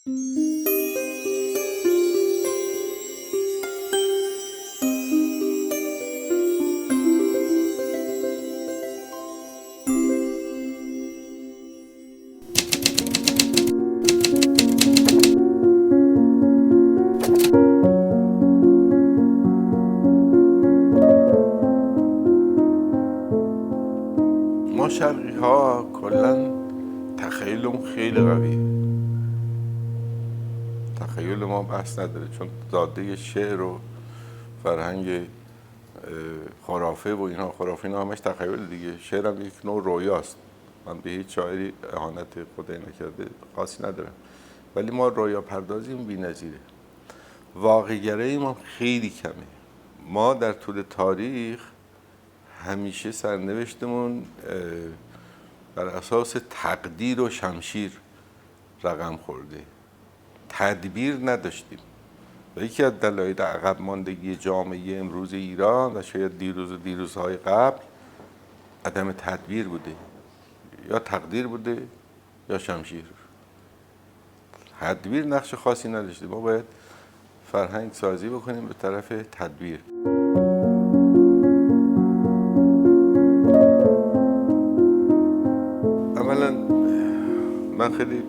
ما شرقی ها کلا تخیلمون خیلی قویه. تخیل ما بحث نداره، چون داده شعر و فرهنگ خرافه و اینها، خرافه اینا همش تخیل دیگه. شعر هم یک نوع رویاست. من به هیچ شاعری اهانت خدای نکرده خاصی ندارم، ولی ما رویا پردازیم بی‌نظیره. واقع‌گرایی ما خیلی کمه. ما در طول تاریخ همیشه سرنوشتمون بر اساس تقدیر و شمشیر رقم خورده. تدبیر نداشتیم و یکی از دلایل عقب ماندگی جامعه امروز ایران و شاید دیروزهای قبل عدم تدبیر بوده. یا تقدیر بوده یا شمشیر. تدبیر نقش خاصی نداشته. ما باید فرهنگ سازی بکنیم به طرف تدبیر. اولا من خیلی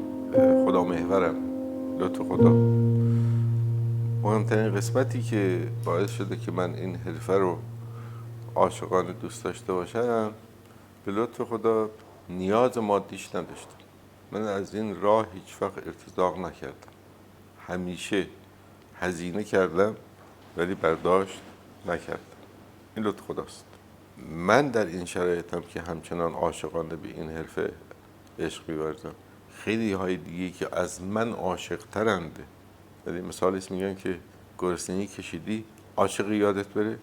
خدا محورم، لطف خدا. مهمترین قسمتی که باعث شده که من این حرفه رو عاشقانه دوست داشته باشم، به لطف خدا نیاز مادیش نداشتم. من از این راه هیچ وقت ارتزاق نکردم. همیشه هزینه کردم ولی برداشت نکردم. این لطف خداست. من در این شرایطم که همچنان عاشقانه به این حرفه عشق می‌ورزم. خیلی های دیگه که از من عاشق ترند. ولی مثالیست میگن که گرسنگی کشیدی عاشقی یادت بره.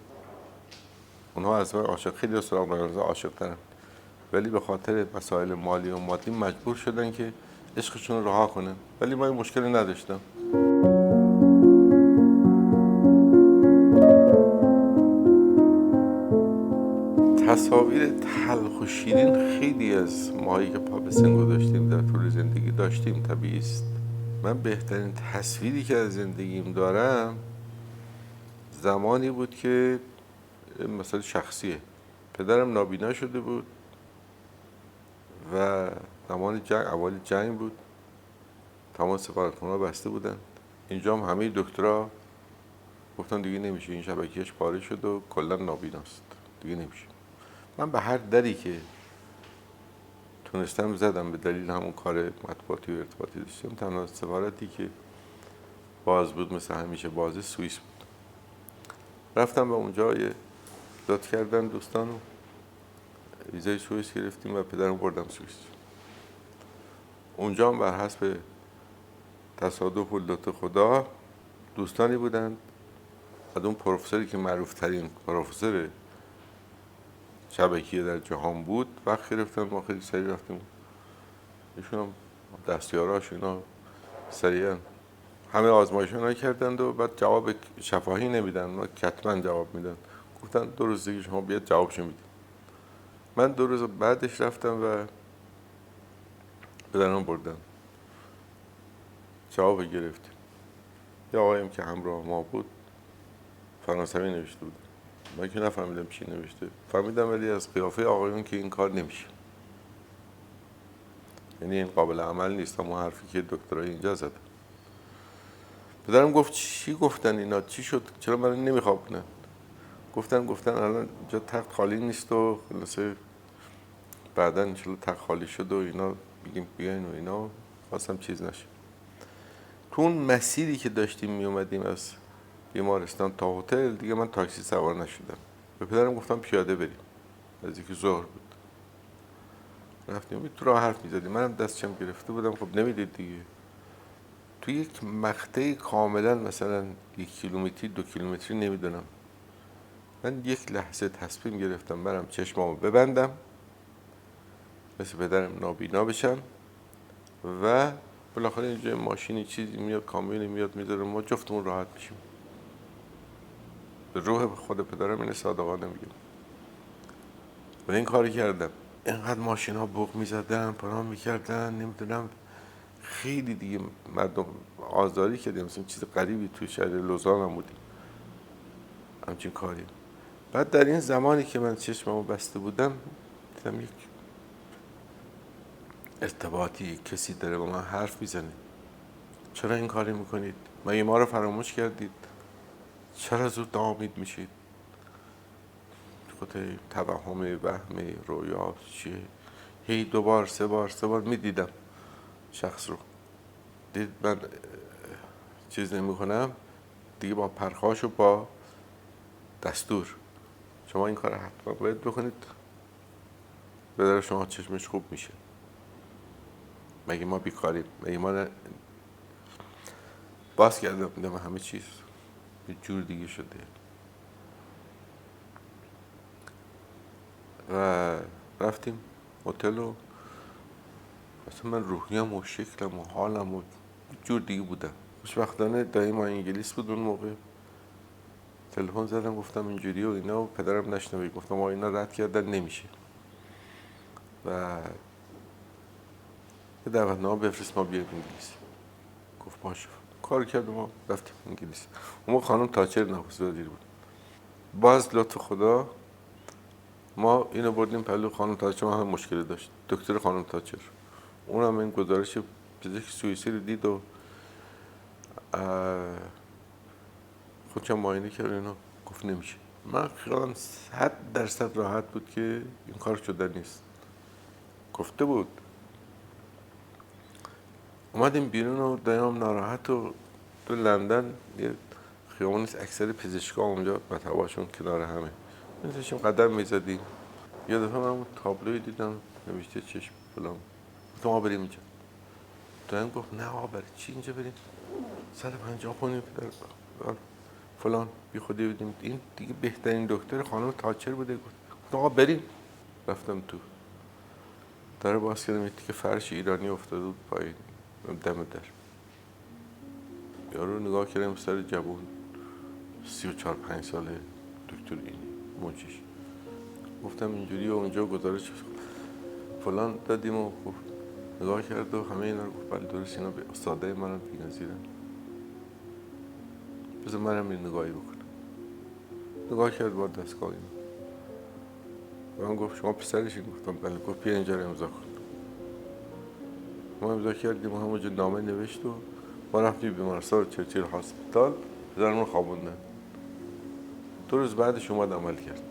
اونها از من عاشق، خیلی از سراغ من عاشق ترند، ولی به خاطر مسائل مالی و مادی مجبور شدن که عشقشون رو رها کنن. ولی من مشکلی نداشتم. تصاویر تلخ و شیرین خیلی از ماهایی که پا به سن گذاشتیم در طول زندگی داشتیم، طبیعی است. من بهترین تصویری که از زندگیم دارم زمانی بود که مثلا شخصیه، پدرم نابینا شده بود و زمان جنگ، اوایل جنگ بود، تمام سفارتخونه‌ها بسته بودن. اینجا هم همه دکترها گفتن دیگه نمیشه، این شبکیش پاره شد و کلا نابیناست، دیگه نمیشه. من به هر دری که تونستم زدم، به دلیل همون کار مطبوعاتی و ارتباطی داشتم. تنها سفارتی که باز بود مثل همیشه باز سوئیس بود. رفتم به اونجا، یه لطف کردن دوستان و ویزای سوئیس گرفتیم و پدرم بردم سوئیس. اونجا هم بر حسب تصادف و لطف خدا دوستانی بودند از اون پروفسوری که معروف ترین پروفسور شبکیه در جهان بود وقت گرفتن. ما خیلی سریع رفتیم. ایشون هم دستیاراش اینا سریعا همه آزمایش‌ها کردند و بعد جواب شفاهی نمیدن، ما کتباً جواب میدن. گفتن 2 روز دیگه شما بیاد جوابشو میدید. من 2 روز بعدش رفتم و پدرم بردن جواب گرفتیم. یه آقایم که همراه ما بود فرانسوی نوشته بود. من که نفهمیدم چی نوشته، فهمیدم ولی از قیافه آقایون که این کار نمیشه، یعنی این قابل عمل نیست. همون حرفی که دکترای اینجا زد. پدرم گفت چی گفتن اینا، چی شد، چرا من نمیخوابونن؟ گفتن الان جا تخت خالی نیست و خلاصه بعدا انشالله تخت خالی شد و اینا بگیم بیاین و اینا. خواستم چیز نشه. تو اون مسیری که داشتیم می اومدیم از بیمارستان تا هتل دیگه من تاکسی سوار نشدم. به پدرم گفتم پیاده بریم. نزدیک ظهر بود. رفتیم تو راه حرف می‌زدیم. منم دستشم گرفته بودم. خب نمیدید دیگه. تو یک مقطع کاملا مثلا 1 کیلومتری 2 کیلومتری نمیدونم، من یک لحظه تصمیم گرفتم برم چشمامو ببندم، مثل پدرم نابینا بشم و بالاخره اینجا ماشینی چیزی میاد، کامیونی میاد میذاره، ما جفتمون راحت میشیم. به روح خود پدرم اینه صادقانه میگم. و این کاری کردم. اینقدر ماشین ها بوق میزدن، پناه میکردن، نمیدونم خیلی دیگه مردم آزاری کردیم، مثلا چیز غریبی توی شهر لوزان هم بودیم همچین کاری. بعد در این زمانی که من چشممو بسته بودم دیدم یک ارتباطی، کسی داره با من حرف میزنه. چرا این کاری میکنید؟ مگه ما رو فراموش کردید؟ چرا زود ناامید میشید؟ خود توهم، وهم، رویا چیه؟ هی 2 بار 3 بار میدیدم شخص رو. دید من چیز نمیکنم دیگه، با پرخاش و با دستور شما این کار حتما باید بکنید، به در شما چشمش خوب میشه. مگه ما بیکاریم؟ مگه ما باز کردم دیدم همه چیز یه جور دیگه شده. و رفتیم هتل و مثلا من روحیم و شکلم و حالم و جور دیگه بودم. خوشبختانه دایی ما انگلیس بود اون موقع. تلفن زدم گفتم اینجوری و اینا و پدرم نشنوه، گفتم ما اینا رد کردن نمیشه و یه دعوتنامه بفرست ما بیایم انگلیس. گفت باشه. کار کردم و رفتیم انگلیس. اون موقع خانم تاچر نخست وزیر بود. باز لطف خدا ما اینو بردیم پلو خانم تاچر، ما هم مشکلی داشت. دکتر خانم تاچر اونم این گزارش پزشک سوئیسی رو دید و خودشم معاینه کرد اینا، گفت نمیشه. من خیالم 100% راحت بود که این کار شده نیست. گفته بود. اومدیم بیرون و دایام ناراحت و تو لندن یه خیابون اکثر پزشکا اونجا مطباشون کنار همه میذاشیم قدم میزدیم. یه دفعه من اون تابلوی دیدم نوشته چشم فلان، گفتم ما بریم اینجا. دایم گفت نه آقا برای چی اینجا بریم؟ 150 خونیم پدر فلان بی خودی بدیم. این دیگه بهترین دکتر خانم تاچر بوده. گفت آقا بریم. رفتم تو، در باز کردم یه تیکه فرش ایرانی افتاده بود پایین دم در. یارو نگاه کردم سر جوون 34-5 ساله دکتر اینی موجیش. گفتم اینجوری و اونجا گزارش فلان دادیم و نگاه کرد و همه اینا رو گفت بله درست، اینا به استادای من بی‌نظیرن، بذار منم این نگاهی بکنم. نگاه کرد با دستگاه اینا و من گفت شما پسرشین؟ گفتم بله. گفت بیا اینجا رو امضا کن. ما امضا کردیم و همونجا نامه نوشت و ما رفتیم بیمارستان چرچیل هاسپیتال بذارمون خوابوندن. 2 روز بعدش اومد عمل کرد.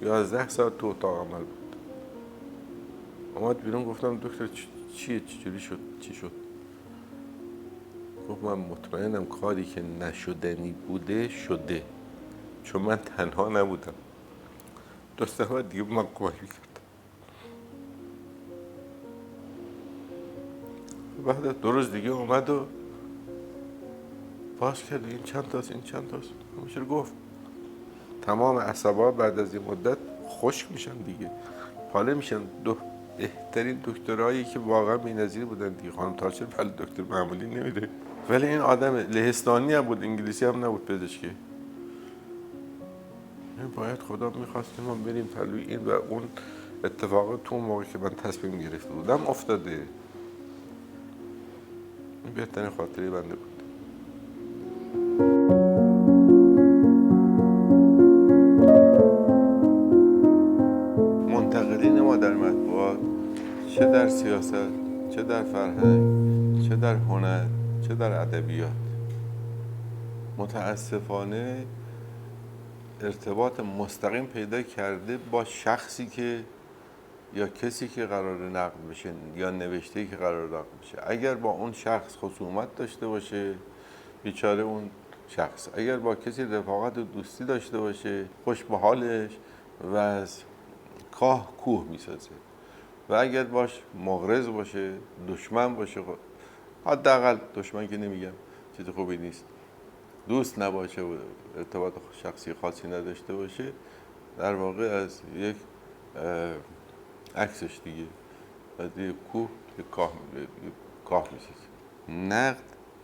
11 ساعت تو اتاق عمل بود. اومد بیرون گفتم دکتر چیه چجوری شد چی شد؟ گفت من مطمئنم کاری که نشدنی بوده شده، چون من تنها نبودم، دوستم دیگه من کمک میکرد. بعد 2 روز دیگه اومد و باز کرد این چند تاست این چند تاست همیشه رو گفت. تمام عصبا بعد از این مدت خشک میشن دیگه، پاله میشن. بهترین دکترایی که واقعا بی‌نظیر بودن دیگه. خانم تاچر بله دکتر معمولی نمیده، ولی این آدم لهستانی هم بود، انگلیسی هم نبود پزشکی. این باید خدا میخواست ما بریم پلوی این و اون اتفاقات تو موقعی که من تصمیم گرفته بودم افتاده. این بهترین خاطره بنده بود. منتقدین ما در مطبوعات، چه در سیاست، چه در فرهنگ، چه در هنر، چه در ادبیات، متاسفانه ارتباط مستقیم پیدا کرده با شخصی که یا کسی که قرار نقد بشه یا نوشته‌ای که قرار نقد بشه. اگر با اون شخص خصومت داشته باشه بیچاره اون شخص، اگر با کسی رفاقت و دوستی داشته باشه خوش به حالش و از کاه کوه میسازه، و اگر باش مغرض باشه دشمن باشه، حداقل دشمن که نمیگم چیز خوبی نیست، دوست نباشه و ارتباط شخصی خاصی نداشته باشه، در واقع از یک عکسش دیگه از یک کوه یک کاه میسازه. نقد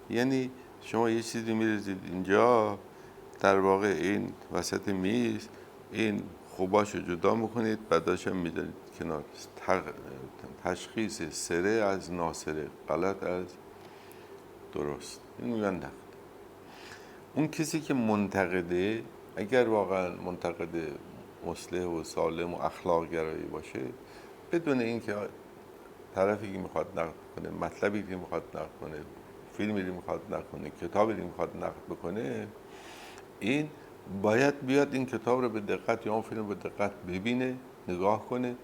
یعنی شما یه چیزی میریزید اینجا، در واقع این وسط میز این خوباشو جدا میکنید بعدش هم میذارید کنار، تشخیص سره از ناسره، غلط از درست، این میگن نقد. اون کسی که منتقده اگر واقعا منتقد مصلح و سالم و اخلاق گرایی باشه، بدون اینکه طرفی که میخواد نقد کنه، مطلبی که میخواد نقد کنه، فیلمی رو میخواد نقد کنه، کتابی رو میخواد نقد بکنه، این باید بیاد این کتاب رو به دقت یا اون فیلم رو به دقت ببینه، نگاه کنه،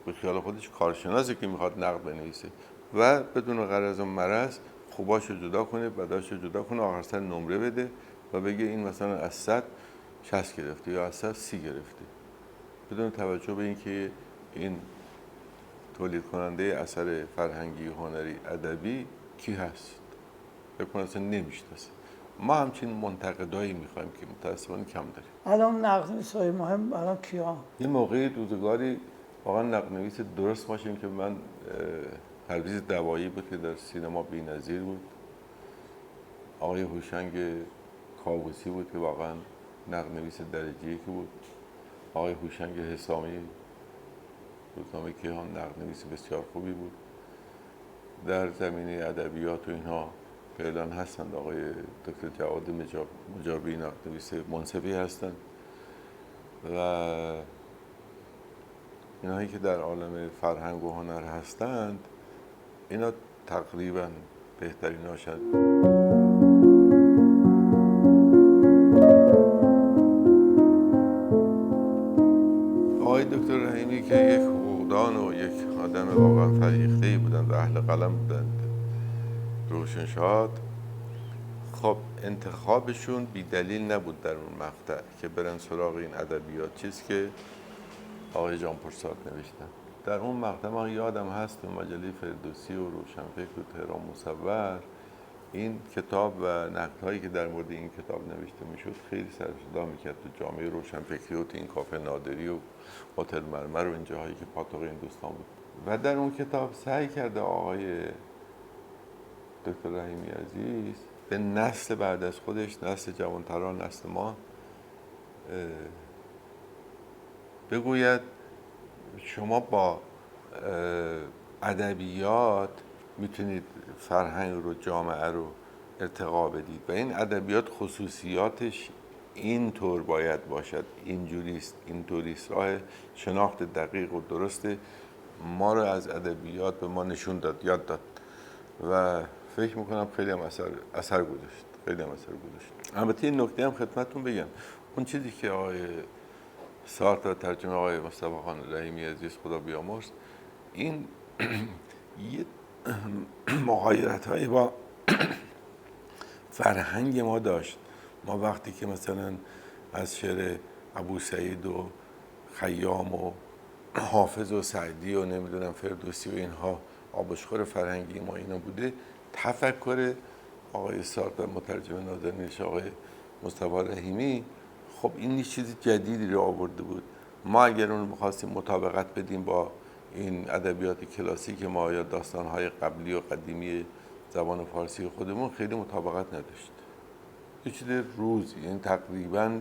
به خیال خودش کارشناسه که میخواد نقد بنویسه و بدون غرض و مرض خوباش رو جدا کنه، بداش رو جدا کنه، آخر سر نمره بده و بگه این مثلا از 100 60 گرفته یا از 100 30 گرفته، بدون توجه به اینکه این تولید کننده اثر فرهنگی، هنری، ادبی کی هست، بکنه اصلا نمیشناسه. ما همچین منتقدایی میخوایم که متاسفانه کم داریم. الان نقدنویس‌های مهم الان کیا؟ یه موقعی روزگاری واقعا نقدنویس درست باشیم که من پرویز دوایی بود که در سینما بی‌نظیر بود، آقای هوشنگ کاووسی بود که واقعا نقدنویس درجه یکی بود، آقای هوشنگ حسامی روزنامه کیهان نقدنویس بسیار خوبی بود. در زمینه ادبیات و اینها فعلا هستند آقای دکتر جواد مجابی، نقدنویس منصفی هستند و اینهایی که در عالم فرهنگ و هنر هستند اینا تقریبا بهترین هاشند. آقای دکتر رحیمی که یک حقوقدان و یک آدم واقعا فریخته‌ای بودند و اهل قلم بودند، روشنشاد، خب انتخابشون بی دلیل نبود در اون مقطع که برن سراغ این ادبیات، چیزی که آقای جان پرساد نوشتن. در اون مقطع من یادم هست تو مجله فردوسی و روشنفکر و تهران مصور این کتاب و نقدهایی که در مورد این کتاب نوشته میشد خیلی سر و صدا میکرد تو جامعه روشنفکری و تو این کافه نادری و هتل مرمر و این جاهایی که پاتوق این دوستان بود. و در اون کتاب سعی کرده آقای دکتر رحیمی عزیز به نسل بعد از خودش، نسل جوانتران، نسل ما بگوید شما با ادبیات میتونید فرهنگ رو، جامعه رو ارتقا بدید و این ادبیات خصوصیاتش اینطور باید باشد، اینجوریست، اینطوریست. راه شناخت دقیق و درست ما رو از ادبیات به ما نشون داد، یاد داد و فکر میکنم خیلی هم اثر گذاشت، خیلی هم اثر گذاشت. البته این نکته هم خدمتتون بگم، اون چیزی که آقای سارتر و ترجمه آقای مصطفی خان رحیمی عزیز خدا بیامرز، این یه مغایرت‌هایی با فرهنگ ما داشت. ما وقتی که مثلا از شعر ابو سعید و خیام و حافظ و سعدی و نمیدونم فردوسی و اینها آبشخور فرهنگی ما اینا بوده، تفکر آقای سارتر مترجم نازنینش آقای مصطفی رحیمی خب این چیز جدیدی رو آورده بود. ما اگر اون می‌خواستیم مطابقت بدیم با این ادبیات کلاسیک ما یا داستان‌های قبلی و قدیمی زبان فارسی خودمون خیلی مطابقت نداشت. یه چیز روز، این تقریباً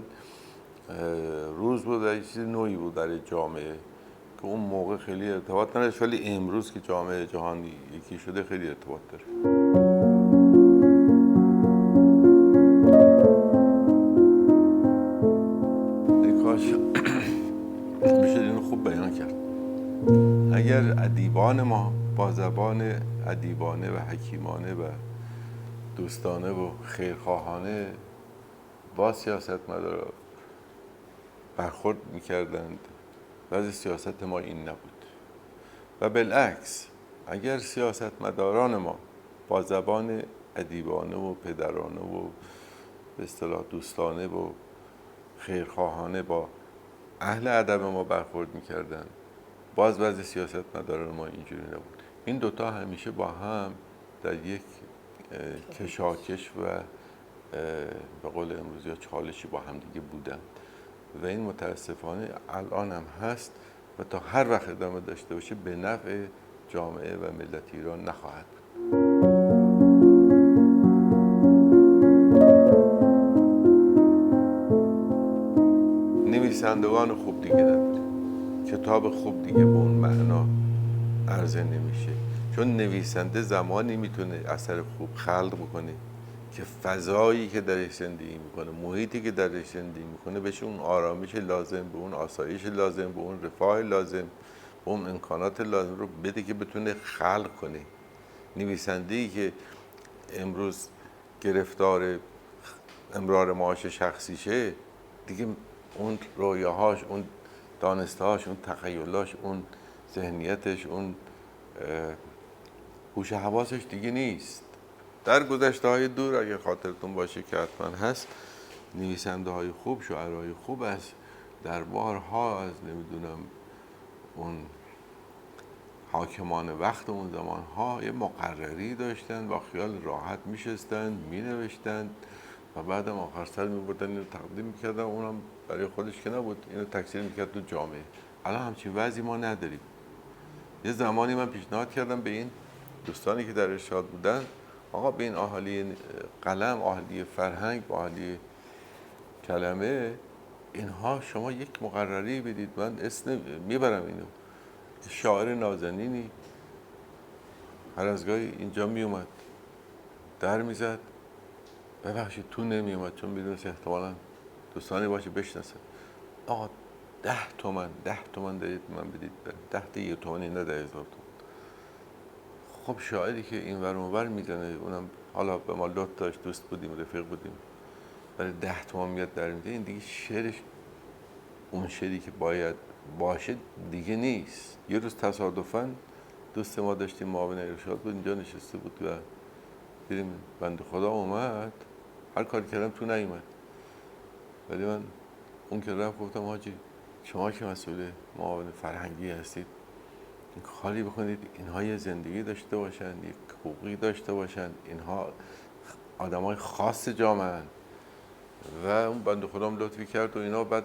روز بود، یه چیز نوعی بود در جامعه که اون موقع خیلی ارتباط نداشت، ولی امروز که جامعه جهانی یکی شده خیلی ارتباط داره. میشه اینو خوب بیان کرد. اگر ادیبان ما با زبان ادیبانه و حکیمانه و دوستانه و خیرخواهانه با سیاستمداران برخورد میکردند، وضع سیاست ما این نبود. و بالعکس اگر سیاستمداران ما با زبان ادیبانه و پدرانه و به اصطلاح دوستانه و خیرخواهانه با اهل ادب ما برخورد میکردن، باز وضع سیاستمداران ما اینجوری نبود. این دوتا همیشه با هم در یک کشاکش و به قول امروزی ها چالشی با هم دیگه بودن و این متاسفانه الان هم هست و تا هر وقت ادامه داشته باشه به نفع جامعه و ملت ایران نخواهد بود. نویسندگان خوب دیگه نداریم. کتاب خوب دیگه به اون معنا عرضه نمیشه، چون نویسنده زمانی میتونه اثر خوب خلق بکنه که فضایی که درش زندگی میکنه، محیطی که درش زندگی میکنه بهش اون آرامش لازم، به اون آسایش لازم، به اون رفاه لازم، به اون امکانات لازم رو بده که بتونه خلق کنه. نویسنده‌ای که امروز گرفتار امرار معاش شخصیشه دیگه، اون رویاهاش، اون دانستهاش، اون تخیلاش، اون ذهنیتش، اون هوش حواسش دیگه نیست. در گذشته‌های دور اگه خاطرتون باشه که حتما هست، نویسنده‌های خوب، شاعرای خوب از دربارها، از نمیدونم اون حاکمان وقت اون زمانها یه مقرری داشتن، با خیال راحت میشستن مینوشتن و بعدم آخر سر میبردن اینو تقدیم میکردن، اونم برای خودش که نبود، اینو تکثیر میکرد تو جامعه. الان همچین وضعی ما نداریم. یه زمانی من پیشنهاد کردم به این دوستانی که در ارشاد بودن، آقا به این اهالی قلم، اهالی فرهنگ، اهالی کلمه، اینها شما یک مقرری بدید، من اسم میبرم اینو. شاعر نازنینی هر از گاهی اینجا میومد، در میزد، ببخشید تو نمیومد چون میدونست احتمالاً دوستانی باشه بشناسه، آقا 10 تومن دارید من بدید، 1 تومانی نه 10,000 تومن. خب شاعری که این ور اون ور میزنه، اونم حالا به ما لطف داشت، دوست بودیم، رفیق بودیم، برای 10 تومن میاد در میده، این دیگه شعرش اون شعری که باید باشه دیگه نیست. یه روز تصادفاً دوست ما داشتیم، معاون ارشاد بود، اینجا نشسته بود و دیدیم بنده خدا اومد، هر کاری کردم تو نیومد، ولی من اون که رفت گفتم حاجی شما که مسئول معاون فرهنگی هستید، این کاری بکنید اینها یه زندگی داشته باشن، یک حقوقی داشته باشن، اینها آدمای خاص جامعه و اون بنده خدام لطفی کرد و اینا. بعد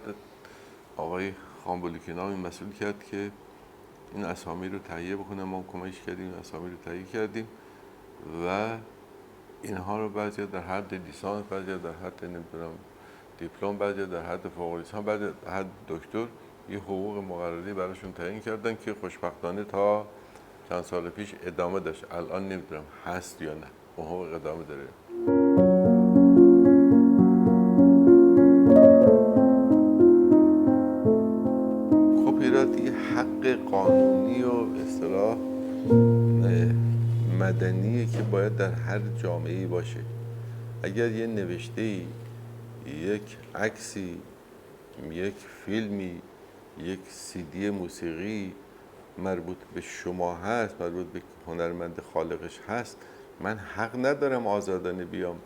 آقای خانبلوکینا این مسئول کرد که این اسامی رو تهیه بکنه، ما کمکش کردیم اسامی رو تهیه کردیم و اینها رو بعضی در حد لیسانس، بعضی در حد نمیدونم دیپلم، بعضی در حد فوق لیسانس، بعضی در حد دکتر یه حقوق مقرری براشون تعیین کردن که خوشبختانه تا چند سال پیش ادامه داشت. الان نمیدونم هست یا نه، اون حقوق ادامه داره. کپی رایت یه حق قانونی و اصطلاح مدنیه که باید در هر جامعه‌ای باشه. اگر یه نوشته‌ای، یک عکسی، یک فیلمی، یک CD موسیقی مربوط به شما هست، مربوط به هنرمند خالقش هست، من حق ندارم آزادانه بیام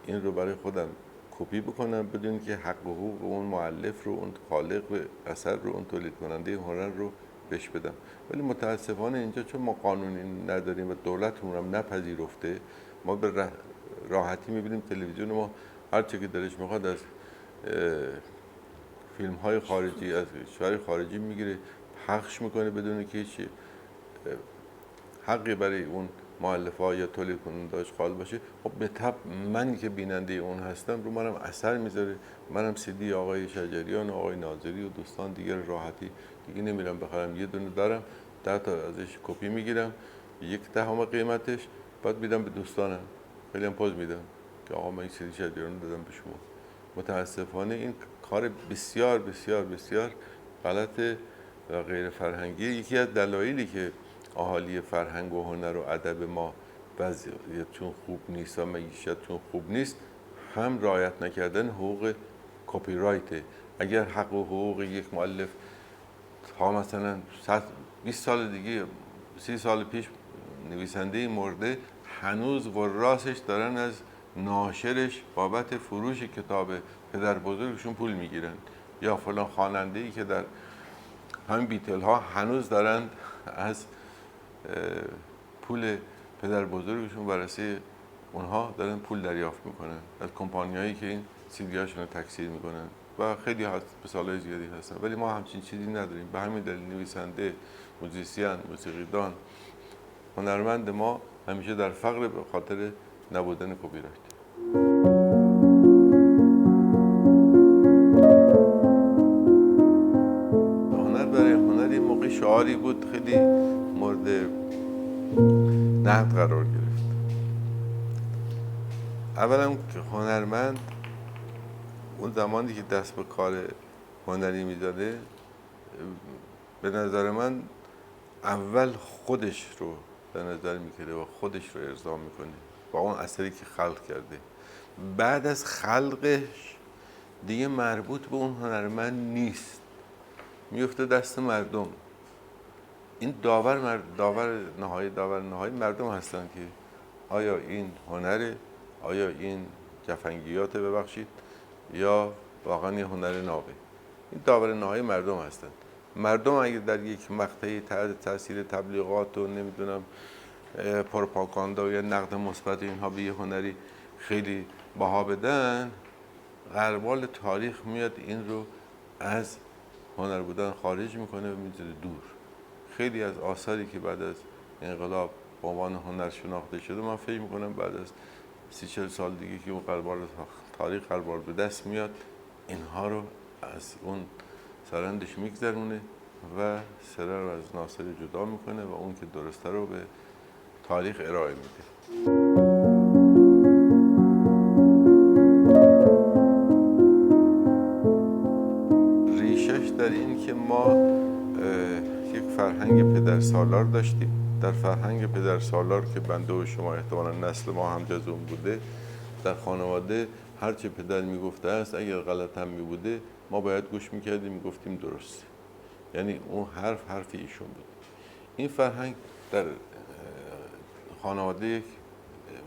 این رو برای خودم کپی بکنم بدون که حق و حقوق اون مؤلف رو، اون خالق اثر رو، اون تولید کننده هنر رو بهش بدم. ولی متاسفانه اینجا چون ما قانونی نداریم و دولتمون هم نپذیرفته، ما به راحتی میبینیم تلویزیون ما هر چه که دلش میخواد از فیلم های خارجی، از کشور خارجی میگیره پخش میکنه بدون که هیچ حقی برای اون مؤلفه‌ها یا تولید کننده‌اش قائل باشه. خب به طبع من که بیننده اون هستم رو منم اثر میذاره. منم CD آقای شجریان و آقای ناظری و دوستان دیگر راحتی دیگه نمیرم بخرم، یه دونه دارم، 10 تا ازش کپی میگیرم، 1/10 قیمتش، بعد میدم به دوستانم، خیلی هم پوز میدم که آقا من این CD شجریان دادم به شما. متاسفانه این کار بسیار بسیار بسیار غلط و غیر فرهنگی. یکی از دلایلی که اهالی فرهنگ و هنر و ادب ما وضعیتشون خوب نیست و معیشتشون خوب نیست، هم رعایت نکردن حقوق کپی رایته. اگر حق و حقوق یک مؤلف تا مثلا 20 سال دیگه، 30 سال پیش نویسنده مرده، هنوز وراسش دارن از ناشرش بابت فروش کتاب پدر بزرگشون پول میگیرن، یا فلان خواننده‌ای که در همین بیتل ها هنوز دارن از پول پدر بزرگشون برای اونها دارن پول دریافت میکنن از کمپانی هایی که این CD هاشون رو تکثیر میکنن و خیلی هست، به سالهای زیادی هستن. ولی ما همچین چیزی نداریم. به همین دلیل نویسنده، موزیسین، موسیقیدان، هنرمند ما همیشه در فقر به خاطر نبودن کپی رایت. هنر برای هنری شعاری بود خیلی مورد نقد قرار گرفت. اولا که هنرمند اون زمانی که دست به کار هنری می‌زده، به نظر من اول خودش رو به نظر میگیره و خودش رو ارضا میکنه با اون اثری که خلق کرده. بعد از خلقش دیگه مربوط به اون هنرمند نیست، میفته دست مردم. این داور نهایی مردم هستن که آیا این هنره، آیا این جفنگیاته ببخشید، یا واقعا این هنر نابه. این داور نهایی مردم هستن. مردم اگه در یک مقطعی تحت تاثیر تبلیغات و نمیدونم پروپاگاندا یا نقد مثبت اینها به یه هنری خیلی بها بدن، غربال تاریخ میاد این رو از هنر بودن خارج میکنه و میذاره دور. خیلی از آثاری که بعد از انقلاب به عنوان هنر شناخته شده، من فکر میکنم بعد از 30-40 سال دیگه که اون غربال تاریخ غربال به دست میاد، اینها رو از اون سرندش میگذرونه و سره رو از ناصری جدا میکنه و اون که درسته رو به تاریخ ارائه میده. ریشش در این که ما یک فرهنگ پدرسالار داشتیم. در فرهنگ پدرسالار که بنده و شما احتمالاً نسل ما هم جز اون بوده، در خانواده هرچه پدر میگفته است اگر غلط هم میبوده ما باید گوش میکردیم، میگفتیم درسته. یعنی اون حرف ایشون بود. این فرهنگ در خانواده یک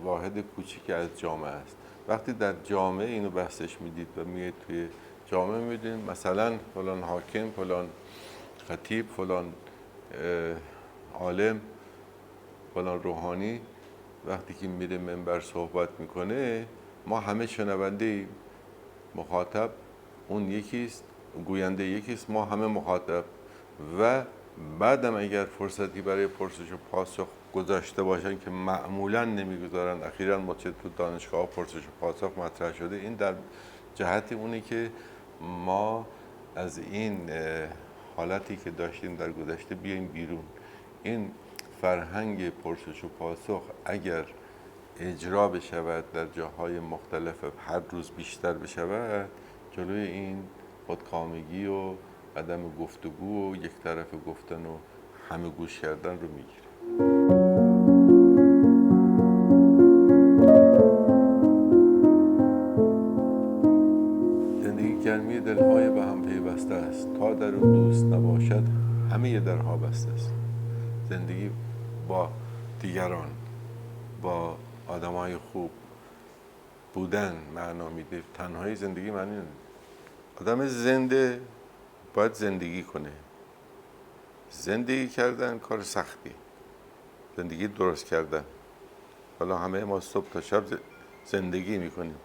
واحد کوچیک از جامعه است. وقتی در جامعه اینو بحثش میدید و میاد توی جامعه میدین مثلا فلان حاکم، فلان خطیب، فلان عالم، فلان روحانی وقتی که میره منبر صحبت میکنه، ما همه شنونده ایم، مخاطب اون یکیست، گوینده یکیست، ما همه مخاطب. و بعدم اگر فرصتی برای پرسش و پاسخ گذاشته باشن که معمولا نمیگذارن، اخیراً ما چه تو دانشگاه پرسش و پاسخ مطرح شده، این در جهت اونه که ما از این حالتی که داشتیم در گذشته بیایم بیرون. این فرهنگ پرسش و پاسخ اگر اجرا بشود در جاهای مختلف، هر روز بیشتر بشود، جلوی این خودکامگی و عدم گفتگو و یک طرف گفتن و همه گوش کردن رو میگیره. زندگی گرمی دلهای به هم پیوسته است، تا در اون دوست نباشد همه درها بسته است. زندگی با دیگران، با آدمای خوب بودن معنا میده. تنهایی زندگی معنی نمیده. آدم زنده باید زندگی کنه. زندگی کردن کار سختی، زندگی درست کردن. حالا همه ما صبح تا شب زندگی میکنیم،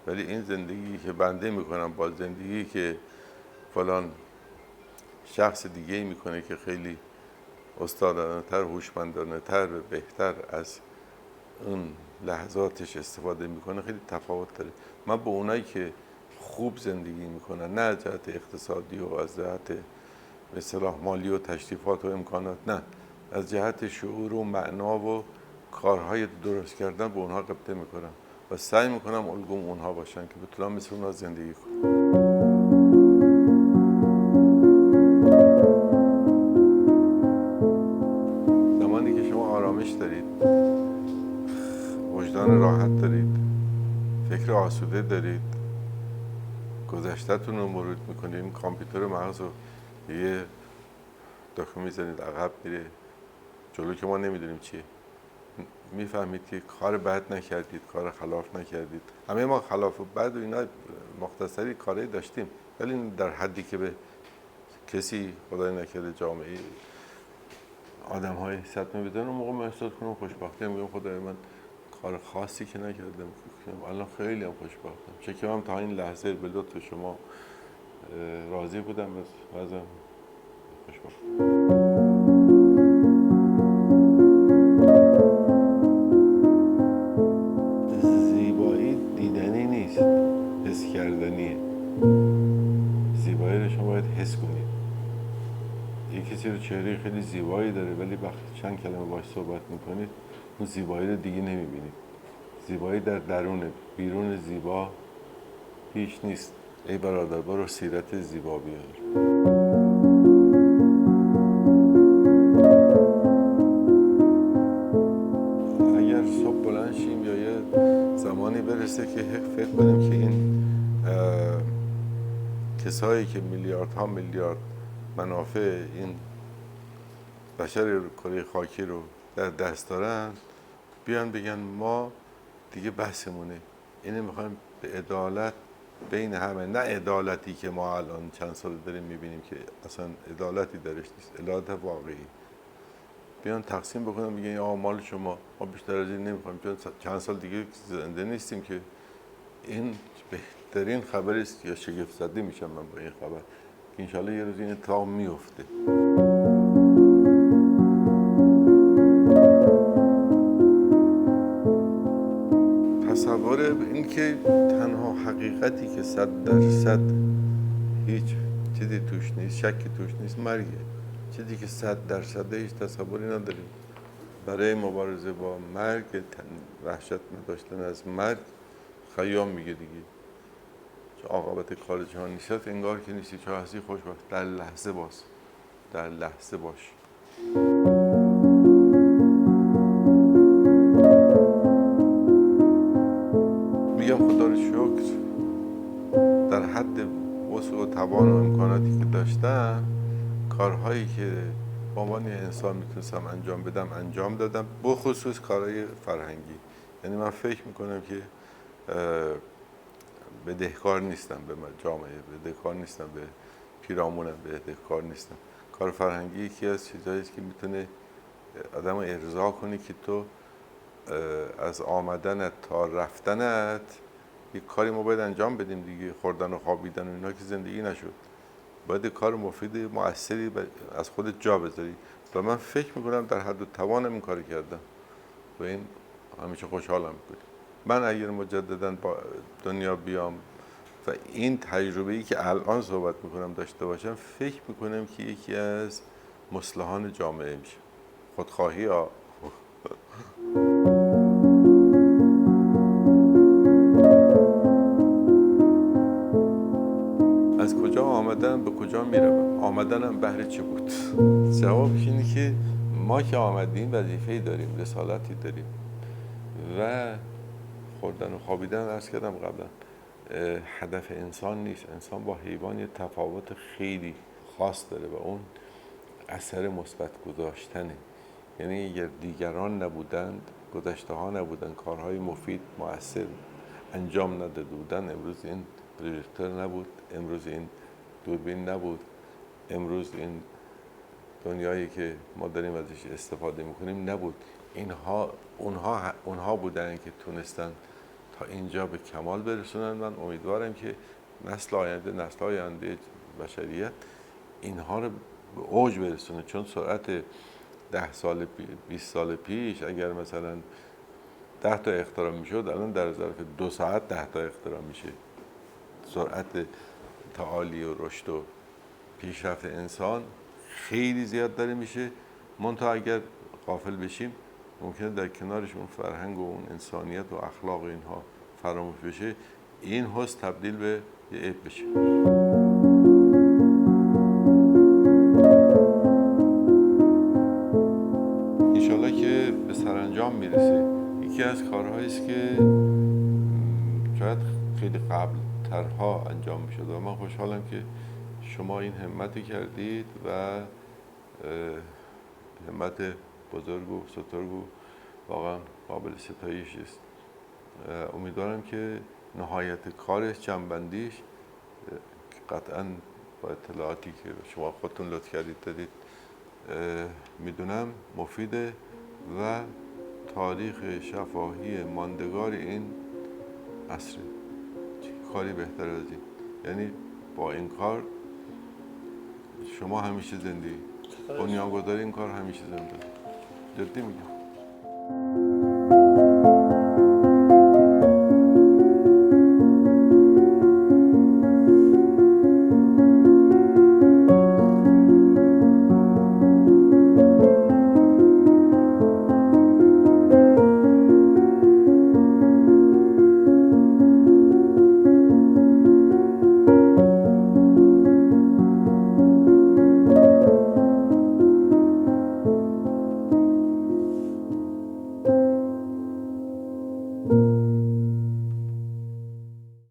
ولی این زندگی که بنده میکنم با زندگی که فلان شخص دیگه میکنه که خیلی استادانه تر، هوشمندانه تر، بهتر از اون لحظاتش استفاده میکنه، خیلی تفاوت داره. من با اونایی که خوب زندگی میکنن، نه از جهت اقتصادی و از جهت به اصطلاح مالی و تشریفات و امکانات، نه، از جهت شعور و معنا و کارهای درست کردن به اونها غبطه میکنم و سعی میکنم الگوم اونها باشن که بتونم مثل اونها زندگی کنم. زمانی که شما آرامش دارید، وجدان راحت دارید، فکر آسوده دارید، گذشته‌تون رو مرور میکنید، این کامپیوتر مغز رو یه دکمه میزنید عقب میره جلو که ما نمیدونیم چیه، میفهمید که کار بد نکردید، کار خلاف نکردید. همه ما خلاف و بد و اینا مختصری کاری داشتیم، ولی در حدی که به کسی خدای نکرده جامعه آدم های صدمه بدن، اون موقع من احساس کنم خوشبختی، میگم خدای من کار خاصی که نکردم، الان خیلی هم خوشبختم، شکرم تا این لحظه به لطف شما راضی بودم، از وضعم خوشبختم. زیبایی دیدنی نیست، حس کردنیه. زیبایی رو شما باید حس کنید. یه کسی رو چهره خیلی زیبایی داره ولی وقتی چند کلمه باهاش صحبت میکنید اون زیبایی رو دیگه نمیبینید. زیبایی در درونه، بیرون زیبا هیچ نیست. ای برادر برو سیرت زیبا بیار. اگر صبح بلند شیم یا یه زمانی برسه که فکر کنیم که این کسایی که میلیاردها میلیارد منافع این بشر کره خاکی رو در دست دارن بیان بگن ما دیگه بحثمونه، اینه میخوایم به عدالت بین همه، نه عدالتی که ما الان چند سال داریم میبینیم که اصلا عدالتی درش نیست، عدالت واقعی. بیان تقسیم بکنن بگن آقا مال شما، ما بیشتر از این نمیخوایم چون چند سال دیگه زنده نیستیم که. این بهترین خبری است یا شگفت زده میشم من با این خبر که انشالله یه روز این اتفاق میفته. تصور این که تنها حقیقتی که 100% هیچ چیزی توش نیست، شکی توش نیست، مرگه. چیزی که 100% هیچ تصوری نداریم. برای مبارزه با مرگ، وحشت داشتن از مرگ، خیام میگه دیگه چه عاقبت کار جهان نیست انگار که نیستی، چه هستی خوشبخت، در لحظه باش، در لحظه باش. میگم خدا رو شکر در حد وسع و توان و امکاناتی که داشتم کارهایی که با عنوان انسان میتونستم انجام بدم انجام دادم، بخصوص کارهای فرهنگی. یعنی من فکر میکنم که بدهکار نیستم به جامعه، بدهکار نیستم به پیرامونم، بدهکار نیستم. کار فرهنگی یکی از چیزهایی است که میتونه آدم رو ارضا کنی که تو از آمدنت تا رفتنت یک کاری ما باید انجام بدیم دیگه. خوردن و خوابیدن و اینا که زندگی نشد، باید کار مفید مؤثری از خودت جا بذاری و من فکر میکنم در حد و توانم این کار کردم و این همیشه خوشحالم میکنه. من اگر مجددا با دنیا بیام و این تجربه‌ای که الان صحبت میکنم داشته باشم، فکر میکنم که یکی از مصلحان جامعه میشه. خودخواهی ها از کجا آمدن به کجا میروم؟ آمدنم بهر چه بود؟ جوابش اینه که ما که آمدیم وظیفه‌ای داریم، رسالتی داریم و خوردن و خوابیدن عرض کردم قبلا هدف انسان نیست. انسان با حیوان یه تفاوت خیلی خاص داره و اون اثر مثبت گذاشتنه. یعنی اگر دیگران نبودند، گذشته ها نبودند، کارهای مفید مؤثر انجام نداده بودند، امروز این پروژکتور نبود، امروز این دوربین نبود، امروز این دنیایی که ما داریم ازش استفاده میکنیم نبود. اونها بودن که تونستن تا اینجا به کمال برسونن. من امیدوارم که نسل آینده بشریت اینها رو به اوج برسونه، چون سرعت 10 سال 20 سال پیش اگر مثلا 10 تا اختراع میشد، الان در ظرف 2 ساعت 10 تا اختراع میشه. سرعت تعالی و رشد و پیشرفت انسان خیلی زیاد داره میشه. منتها اگر غافل بشیم ممکنه در کنارش اون فرهنگ و اون انسانیت و اخلاق اینها فراموش بشه، این حس تبدیل به یه عیب بشه. انشالله که به سرانجام میرسه. یکی از کارهایی است که شاید خیلی قبل ترها انجام میشد و من خوشحالم که شما این همتی کردید و همت بزرگ و سترگ و واقعا قابل ستایش است. امیدوارم که نهایت کارش، جنبندیش قطعا با اطلاعاتی که شما خودتون لطف کردید دادید میدونم مفیده و تاریخ شفاهی ماندگار این عصره. کاری بهتر از این؟ یعنی با این کار شما همیشه زنده، بنیانگذار این کار همیشه زنده. جدی میگم.